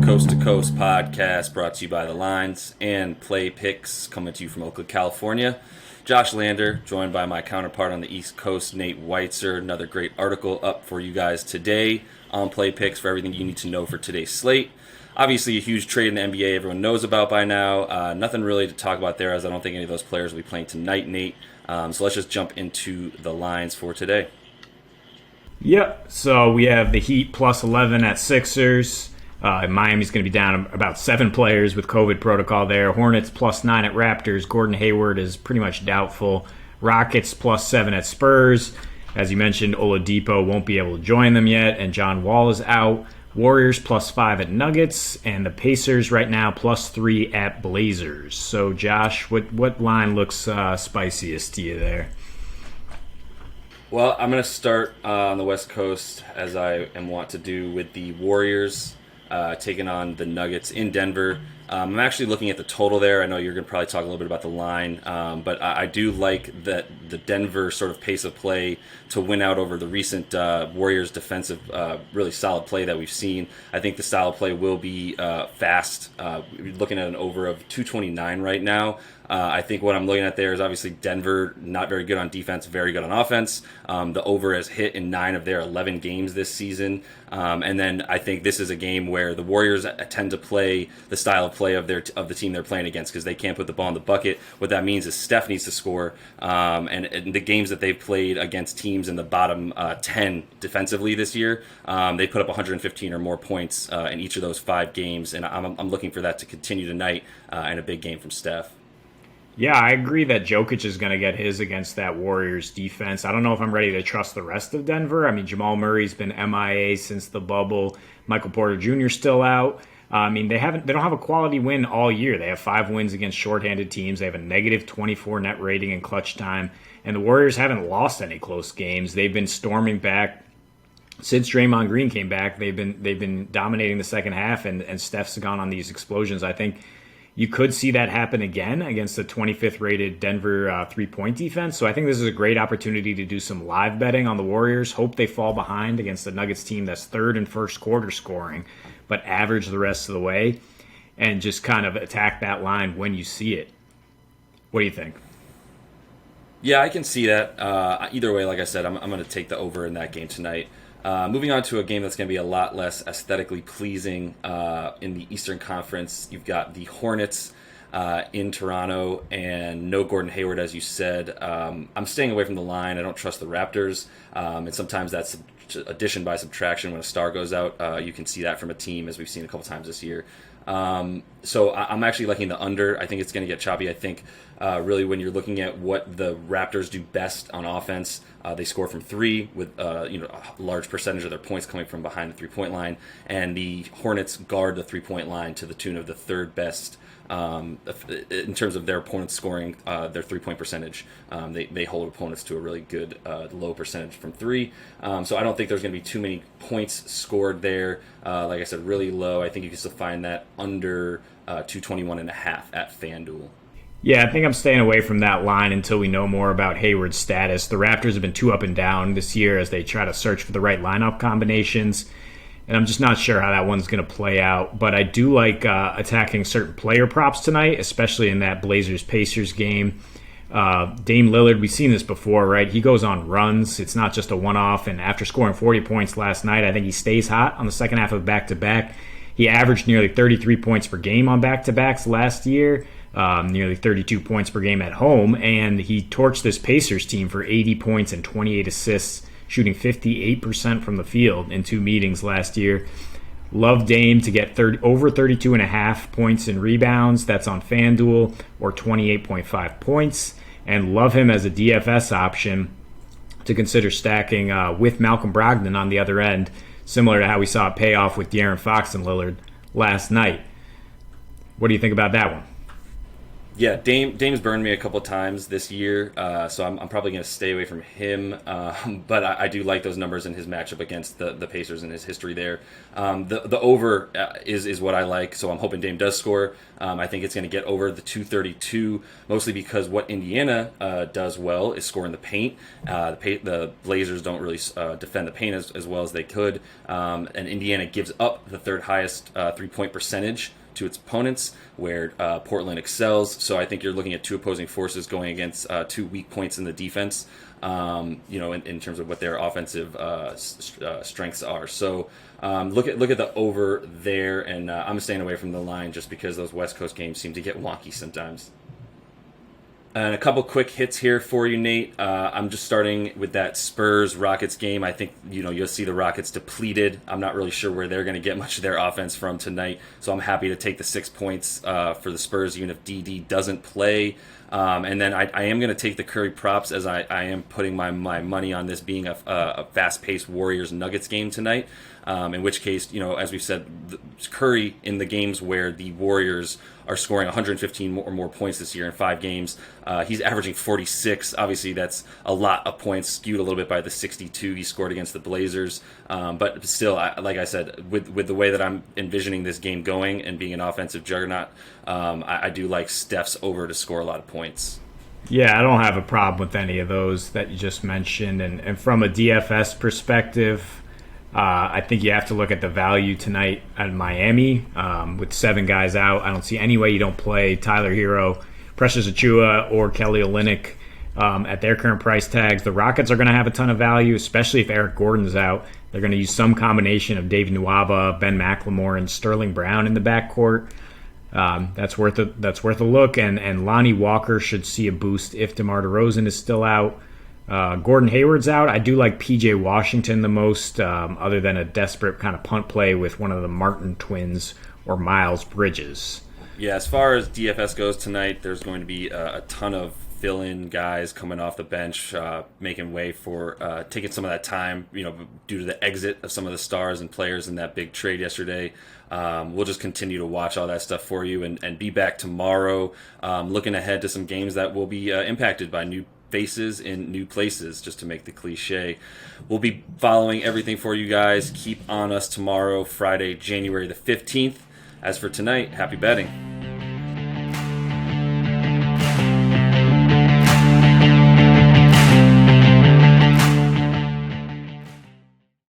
Coast to Coast podcast brought to you by The Lines and Play Picks, coming to you from Oakland, California. Josh Lander, joined by my counterpart on the East Coast, Nate Weitzer. Another great article up for you guys today on Play Picks for everything you need to know for today's slate. Obviously, a huge trade in the NBA everyone knows about by now. Nothing really to talk about there, as I don't think any of those players will be playing tonight, Nate. So let's just jump into the lines for today. Yep, so we have the Heat plus 11 at Sixers. Miami's going to be down about 7 players with COVID protocol there. Hornets plus 9 at Raptors. Gordon Hayward is pretty much doubtful. Rockets plus 7 at Spurs. As you mentioned, Oladipo won't be able to join them yet, and John Wall is out. Warriors plus 5 at Nuggets, and the Pacers right now plus 3 at Blazers. So, Josh, what line looks spiciest to you there? Well, I'm going to start on the West Coast, as I am wont to do, with the Warriors taking on the Nuggets in Denver. I'm actually looking at the total there. I know you're going to probably talk a little bit about the line, but I do like that the Denver sort of pace of play to win out over the recent Warriors defensive, really solid play that we've seen. I think the style of play will be fast. Looking at an over of 229 right now. I think what I'm looking at there is obviously Denver, not very good on defense, very good on offense. The over has hit in 9 of their 11 games this season. And then I think this is a game where the Warriors tend to play the style of play of the team they're playing against, because they can't put the ball in the bucket. What that means is Steph needs to score. And the games that they've played against teams in the bottom 10 defensively this year, they put up 115 or more points in each of those 5 games. And I'm looking for that to continue tonight in a big game from Steph. Yeah, I agree that Jokic is going to get his against that Warriors defense. I don't know if I'm ready to trust the rest of Denver. I mean, Jamal Murray's been MIA since the bubble. Michael Porter Jr. still out. I mean, they don't have a quality win all year. They have 5 wins against shorthanded teams. They have a negative 24 net rating in clutch time. And the Warriors haven't lost any close games. They've been storming back. Since Draymond Green came back, they've been dominating the second half, and Steph's gone on these explosions. I think you could see that happen again against the 25th rated Denver three-point defense. So I think this is a great opportunity to do some live betting on the Warriors. Hope they fall behind against the Nuggets team that's third and first quarter scoring, but average the rest of the way, and just kind of attack that line when you see it. What do you think? Yeah, I can see that. Either way, like I said, I'm going to take the over in that game tonight. Moving on to a game that's going to be a lot less aesthetically pleasing in the Eastern Conference. You've got the Hornets in Toronto, and no Gordon Hayward, as you said. I'm staying away from the line. I don't trust the Raptors, and sometimes that's addition by subtraction. When a star goes out, you can see that from a team, as we've seen a couple times this year. So I'm actually liking the under. I think it's going to get choppy. I think really when you're looking at what the Raptors do best on offense, they score from 3 with a large percentage of their points coming from behind the 3-point line, and the Hornets guard the 3-point line to the tune of the 3rd best in terms of their opponents scoring their 3-point percentage. They hold opponents to a really good low percentage from 3. So I don't think there's going to be too many points scored there. Like I said, really low. I think you can still find that under 221.5 at FanDuel. Yeah, I think I'm staying away from that line until we know more about Hayward's status. The Raptors have been too up and down this year as they try to search for the right lineup combinations, and I'm just not sure how that one's going to play out. But I do like attacking certain player props tonight, especially in that Blazers-Pacers game. Dame Lillard, we've seen this before, right? He goes on runs. It's not just a one-off, and after scoring 40 points last night, I think he stays hot on the second half of back-to-back. He averaged nearly 33 points per game on back-to-backs last year. Nearly 32 points per game at home, and he torched this Pacers team for 80 points and 28 assists, shooting 58% from the field in 2 meetings last year. Love Dame to get over 32.5 points and rebounds. That's on FanDuel, or 28.5 points. And love him as a DFS option to consider stacking with Malcolm Brogdon on the other end, similar to how we saw it pay off with De'Aaron Fox and Lillard last night. What do you think about that one? Yeah, Dame's burned me a couple times this year, so I'm probably going to stay away from him. But I do like those numbers in his matchup against the Pacers and his history there. The over is what I like, so I'm hoping Dame does score. I think it's going to get over the 232, mostly because what Indiana does well is score in the paint. The Blazers don't really defend the paint as well as they could, and Indiana gives up the third highest 3-point percentage to its opponents, where Portland excels. So I think you're looking at two opposing forces going against two weak points in the defense, in terms of what their offensive strengths are. So look at the over there, and I'm staying away from the line just because those West Coast games seem to get wonky sometimes. And a couple quick hits here for you, Nate. I'm just starting with that Spurs-Rockets game. I think you'll see the Rockets depleted. I'm not really sure where they're going to get much of their offense from tonight, so I'm happy to take the 6 points for the Spurs, even if DD doesn't play. And then I am going to take the Curry props, as I am putting my money on this being a fast-paced Warriors-Nuggets game tonight. In which case, as we've said, Curry in the games where the Warriors are scoring 115 or more points this year in 5 games, he's averaging 46. Obviously, that's a lot of points, skewed a little bit by the 62 he scored against the Blazers. But still, like I said, with the way that I'm envisioning this game going and being an offensive juggernaut, I do like Steph's over to score a lot of points. Yeah, I don't have a problem with any of those that you just mentioned. And from a DFS perspective, I think you have to look at the value tonight at Miami with 7 guys out. I don't see any way you don't play Tyler Hero, Precious Achiuwa, or Kelly Olynyk at their current price tags. The Rockets are going to have a ton of value, especially if Eric Gordon's out. They're going to use some combination of David Nwaba, Ben McLemore, and Sterling Brown in the backcourt. That's worth a look. And Lonnie Walker should see a boost if DeMar DeRozan is still out. Gordon Hayward's out. I do like PJ Washington the most, other than a desperate kind of punt play with one of the Martin twins or Miles Bridges. Yeah, as far as DFS goes tonight, there's going to be a ton of fill-in guys coming off the bench, making way for taking some of that time, due to the exit of some of the stars and players in that big trade yesterday. We'll just continue to watch all that stuff for you and be back tomorrow, looking ahead to some games that will be impacted by new faces in new places, just to make the cliche. We'll be following everything for you guys. Keep on us tomorrow, Friday, January the 15th. As for tonight, happy betting.